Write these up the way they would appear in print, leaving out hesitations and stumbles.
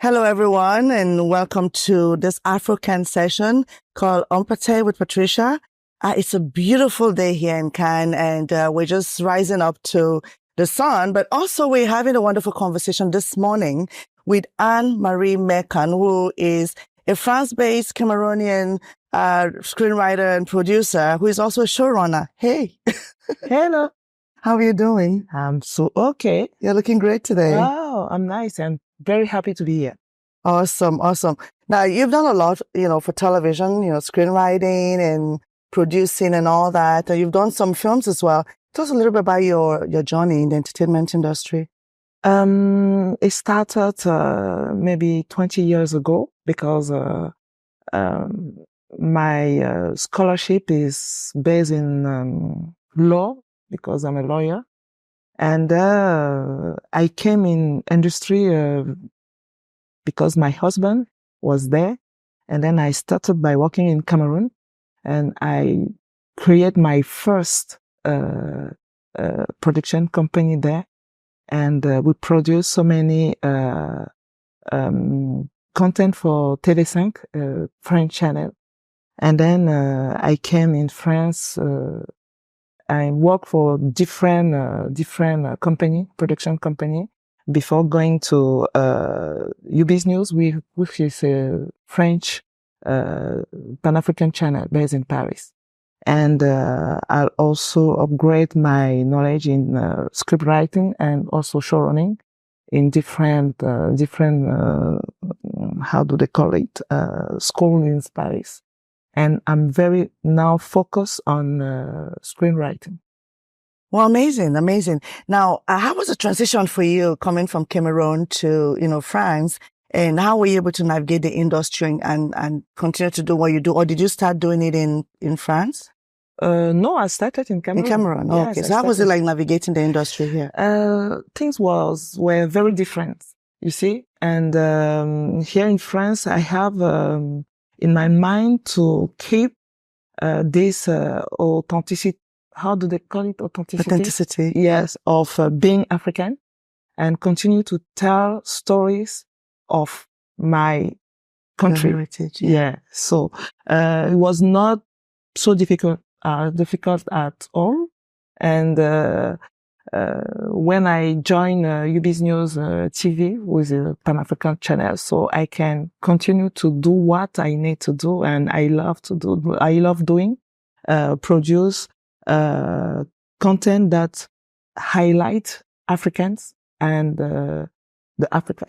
Hello, everyone, and welcome to this Afro-Can session called Empathy with Patricia. It's a beautiful day here in Cannes, and we're just rising up to the sun, but also we're having a wonderful conversation this morning with Maryse Makon, who is a France-based Cameroonian screenwriter and producer who is also a showrunner. Hey. Hello. How are you doing? I'm so okay. You're looking great today. Oh, I'm nice. I'm very happy to be here. Awesome. Now, you've done a lot, for television, screenwriting and producing and all that. You've done some films as well. Tell us a little bit about your journey in the entertainment industry. It started maybe 20 years ago because my scholarship is based in law because I'm a lawyer. And I came in industry because my husband was there. And then I started by working in Cameroon, and I created my first production company there. And we produced so many content for TV5, French channel. And then I came in France. I worked for different company, production company, before going to UB's News, which is a French Pan-African channel based in Paris. And I'll also upgrade my knowledge in script writing and also showrunning in different how do they call it, school in Paris. And I'm very now focused on screenwriting. Well, amazing. Now, how was the transition for you coming from Cameroon to, France? And how were you able to navigate the industry and continue to do what you do? Or did you start doing it in France? No, I started in Cameroon. In Cameroon, yes, okay. So how was it like navigating the industry here? Things were very different, you see. And here in France, I have in my mind to keep this authenticity. How do they call it? Authenticity. Yes, of being African, and continue to tell stories of my country. Your heritage. Yeah. So it was not so difficult at all. And when I joined UB's News TV with a Pan-African channel, so I can continue to do what I need to do, and I love doing, produce content that highlight Africans and the Africa.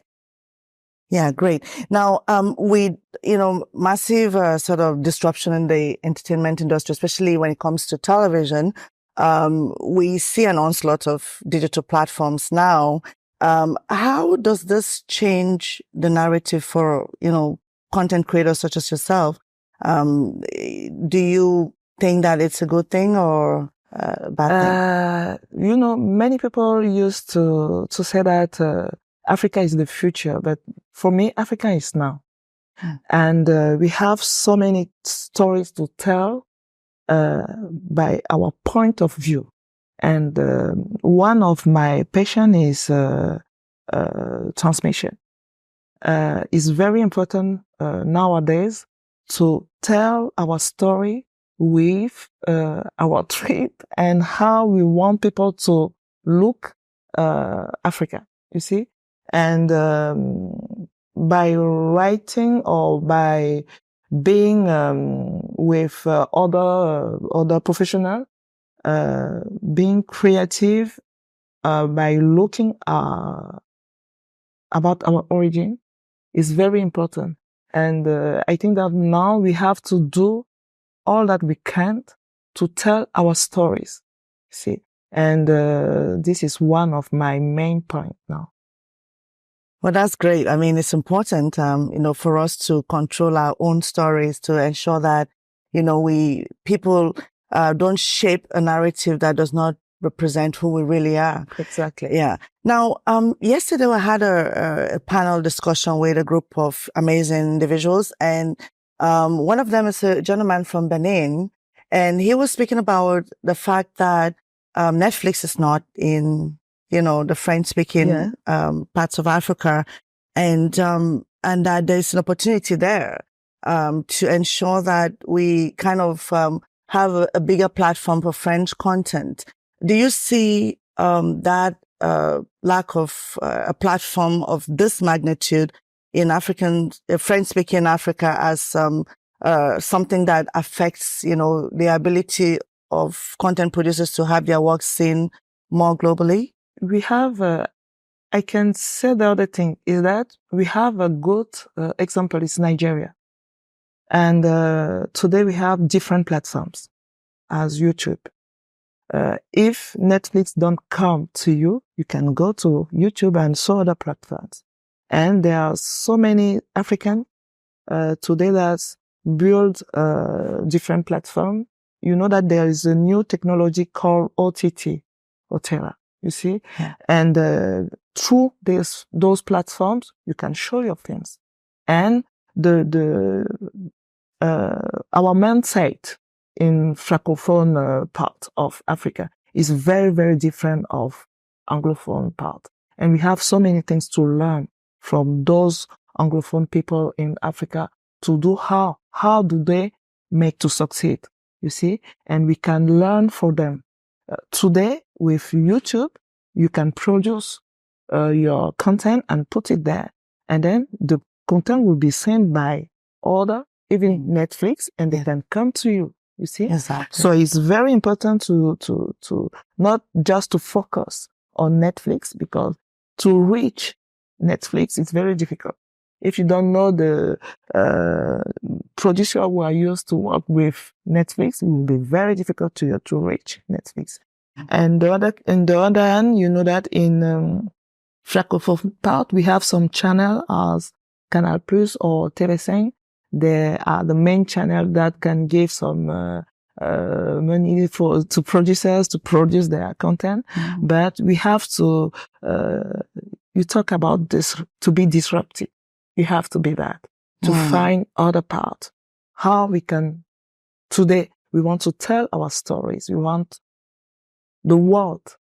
Yeah, great. Now, with, massive sort of disruption in the entertainment industry, especially when it comes to television, we see an onslaught of digital platforms now. How does this change the narrative for, content creators such as yourself? Do you think that it's a good thing or a bad thing? Many people used to say that Africa is the future, but for me, Africa is now. And we have so many stories to tell by our point of view. And one of my passion is transmission. It's very important nowadays to tell our story with our trip and how we want people to look Africa, you see? And by writing or by being with other professionals, being creative, by looking about our origin is very important. And I think that now we have to do all that we can to tell our stories, see? And this is one of my main points now. Well, that's great. I mean, it's important, for us to control our own stories to ensure that, people don't shape a narrative that does not represent who we really are. Exactly. Yeah. Now, yesterday I had a panel discussion with a group of amazing individuals, and one of them is a gentleman from Benin, and he was speaking about the fact that Netflix is not in the French-speaking parts of Africa. and that there's an opportunity there to ensure that we kind of have a bigger platform for French content. Do you see that lack of a platform of this magnitude in French-speaking Africa as something that affects, the ability of content producers to have their work seen more globally? We have, I can say the other thing is that we have a good example is Nigeria. And today we have different platforms as YouTube. If Netflix don't come to you, you can go to YouTube and so other platforms. And there are so many African today that build different platforms. You know that there is a new technology called OTT, Otera, you see? Yeah. And through those platforms, you can show your films. And our main site in Francophone part of Africa is very, very different of Anglophone part. And we have so many things to learn from those Anglophone people in Africa to do how do they make to succeed, you see? And we can learn from them. Today, with YouTube, you can produce your content and put it there. And then the content will be sent by order, even Netflix, and they can come to you, you see? Exactly. So it's very important to not just to focus on Netflix, because to reach Netflix is very difficult. If you don't know the producer who are used to work with Netflix, it will be very difficult to reach Netflix. And on the other hand, you know that in Francophone part, we have some channel as Canal Plus or TV5. They are the main channel that can give some money to producers to produce their content. Mm-hmm. But we have to, you talk about this, to be disruptive. You have to be that, to find other part. How we can, today, we want to tell our stories. We want the world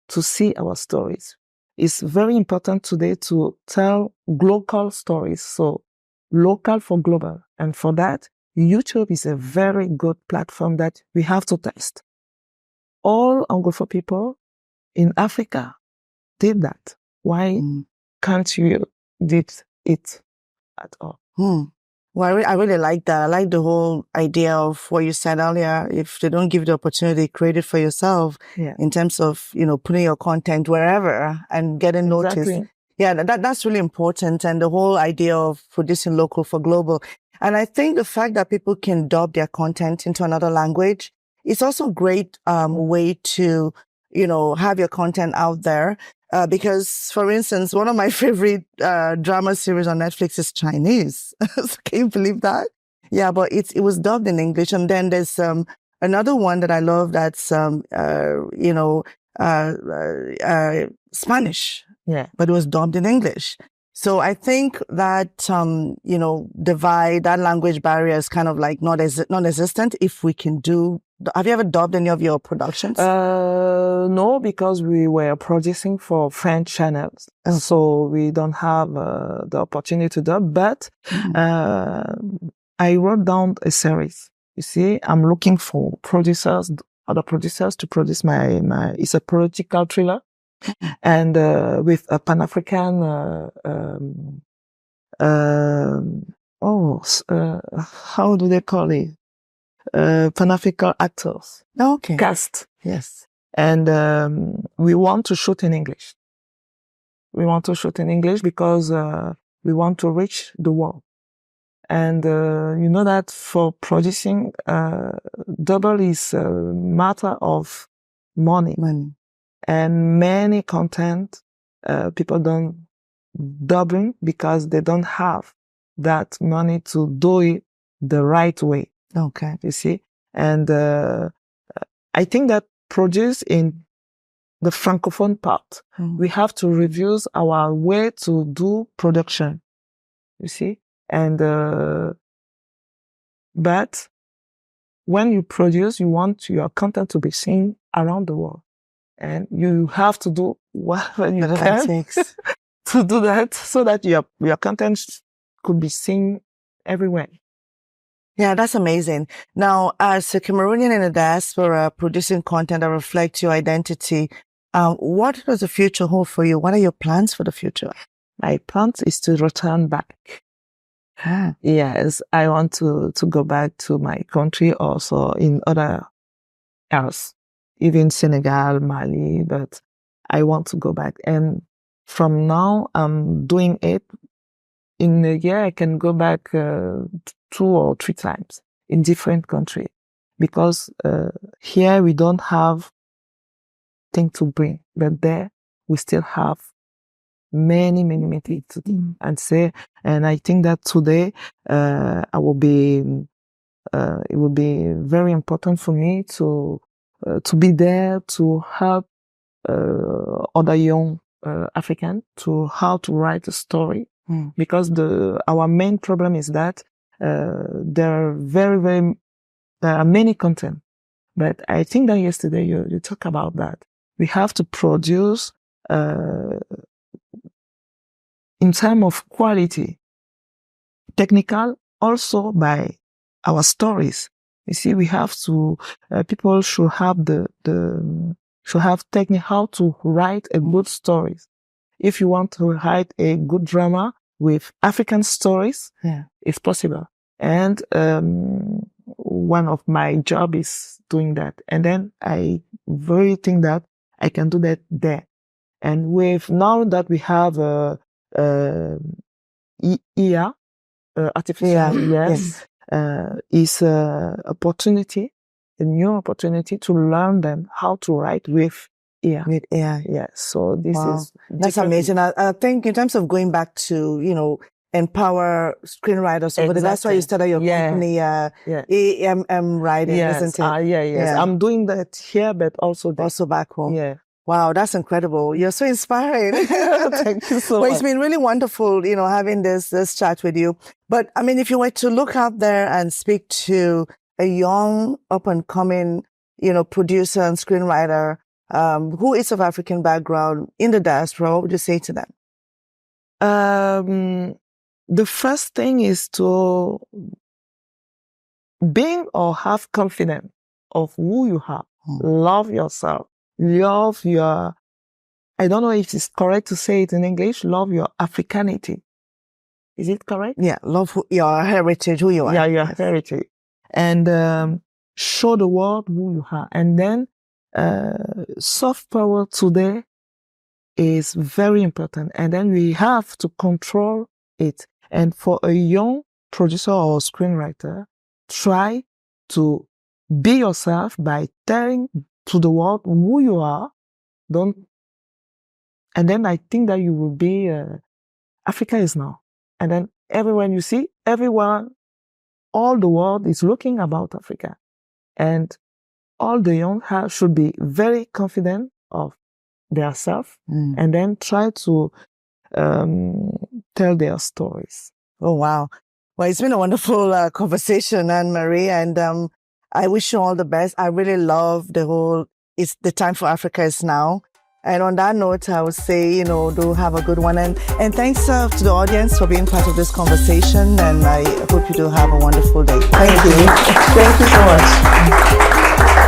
to see our stories. It's very important today to tell local stories. So local for global. And for that, YouTube is a very good platform that we have to test. All Anglophone people in Africa did that. Why can't you did it at all? Well, I really like that. I like the whole idea of what you said earlier. If they don't give you the opportunity, create it for yourself in terms of, putting your content wherever and getting noticed. Yeah, that's really important. And the whole idea of producing local for global. And I think the fact that people can dub their content into another language is also a great way to, have your content out there. Because, for instance, one of my favorite drama series on Netflix is Chinese. Can you believe that? Yeah, but it was dubbed in English. And then there's another one that I love that's Spanish. Yeah, but it was dubbed in English. So I think that divide, that language barrier is kind of like non-existent. If we can do. Have you ever dubbed any of your productions? No, because we were producing for French channels. So we don't have the opportunity to dub, but I wrote down a series. You see, I'm looking for other producers to produce my it's a political thriller. And with a Pan-African how do they call it? Pan-African actors. Okay. Cast. Yes. And we want to shoot in English. We want to shoot in English because we want to reach the world. And you know that for producing double is a matter of money. And many content people don't dubbing because they don't have that money to do it the right way. Okay. You see? And I think that produce in the Francophone part, we have to review our way to do production. You see? And but when you produce, you want your content to be seen around the world. And you have to do whatever you can to do that so that your content could be seen everywhere. Yeah, that's amazing. Now, as a Cameroonian in the diaspora producing content that reflects your identity, what does the future hold for you? What are your plans for the future? My plan is to return back. Yes, I want to go back to my country, also in other areas, even Senegal, Mali, but I want to go back. And from now, I'm doing it. In a year, I can go back 2 or 3 times in different countries, because here we don't have things to bring, but there we still have many things to do and say. And I think that today it will be very important for me to be there to help other young Africans to how to write a story. Because our main problem is that there are many content. But I think that yesterday you talked about that. We have to produce in terms of quality, technical, also by our stories. You see, we have to people should have should have technique how to write a good stories. If you want to write a good drama with African stories, it's possible. And one of my job is doing that. And then I really think that I can do that there. And now that we have IA, artificial is opportunity, a new opportunity to learn them how to write with AI. With AI. Yes. So That's amazing. I think in terms of going back to, empower screenwriters. Exactly. That's why you started your company, AM Writing, isn't it? Yes. I'm doing that here, but also back home. Yeah. Wow, that's incredible. You're so inspiring. Thank you so much. It's been really wonderful, having this chat with you. But I mean, if you were to look out there and speak to a young, up and coming, producer and screenwriter, who is of African background in the diaspora, what would you say to them? The first thing is to being or have confidence of who you are. Love yourself. Love your, I don't know if it's correct to say it in English, love your Africanity. Is it correct? Yeah, love your heritage, who you are. Yeah, your heritage. And show the world who you are. And then soft power today is very important. And then we have to control it. And for a young producer or screenwriter, try to be yourself by telling to the world who you are. And then I think that you will be, Africa is now. And then everyone you see, all the world is looking about Africa. And all the young should be very confident of their self and then try to tell their stories. Oh, wow. Well, it's been a wonderful conversation, Anne-Marie, and I wish you all the best. I really love it's the time for Africa is now. And on that note, I would say, do have a good one. And thanks to the audience for being part of this conversation. And I hope you do have a wonderful day. Thank you. Thank you so much.